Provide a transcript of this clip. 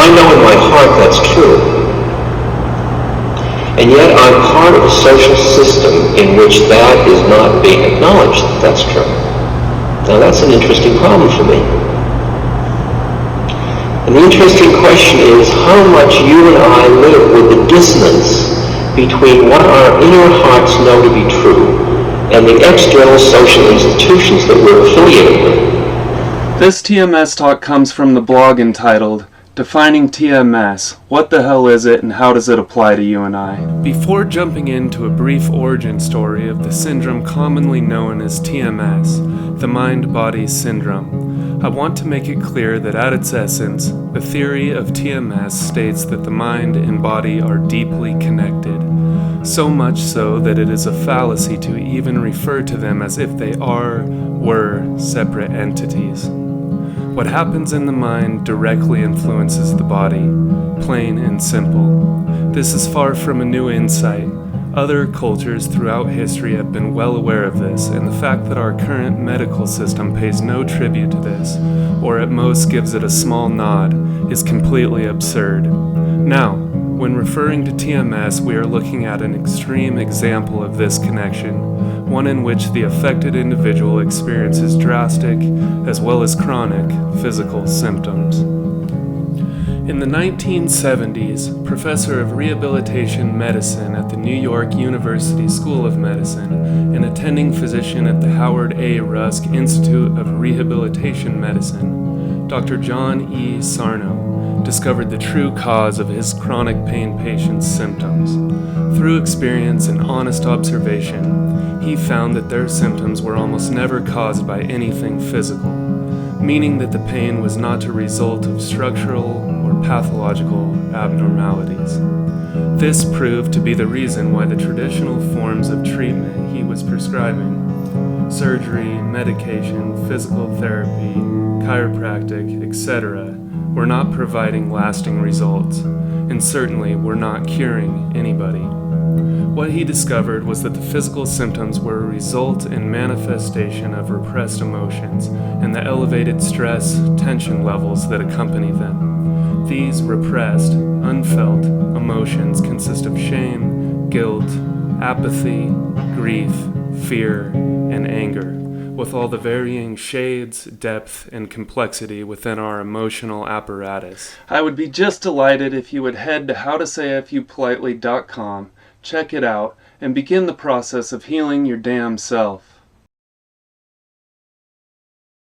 I know in my heart that's true. And yet I'm part of a social system in which that is not being acknowledged that that's true. Now that's an interesting problem for me. And the interesting question is how much you and I live with the dissonance between what our inner hearts know to be true and the external social institutions that we're affiliated with. This TMS talk comes from the blog entitled Defining TMS, What the Hell Is It and How Does It Apply to You and I? Before jumping into a brief origin story of the syndrome commonly known as TMS, the mind-body syndrome, I want to make it clear that at its essence, the theory of TMS states that the mind and body are deeply connected, so much so that it is a fallacy to even refer to them as if they were separate entities. What happens in the mind directly influences the body, plain and simple. This is far from a new insight. Other cultures throughout history have been well aware of this, and the fact that our current medical system pays no tribute to this, or at most gives it a small nod, is completely absurd. Now, when referring to TMS, we are looking at an extreme example of this connection, one in which the affected individual experiences drastic as well as chronic physical symptoms. In the 1970s, professor of rehabilitation medicine at the New York University School of Medicine and attending physician at the Howard A. Rusk Institute of Rehabilitation Medicine, Dr. John E. Sarno, discovered the true cause of his chronic pain patients' symptoms. Through experience and honest observation, he found that their symptoms were almost never caused by anything physical, meaning that the pain was not a result of structural or pathological abnormalities. This proved to be the reason why the traditional forms of treatment he was prescribing, surgery, medication, physical therapy, chiropractic, etc., were not providing lasting results, and certainly were not curing anybody. What he discovered was that the physical symptoms were a result and manifestation of repressed emotions and the elevated stress, tension levels that accompany them. These repressed, unfelt emotions consist of shame, guilt, apathy, grief, fear, and anger, with all the varying shades, depth, and complexity within our emotional apparatus. I would be just delighted if you would head to howtosayifyoupolitely.com, check it out, and begin the process of healing your damn self.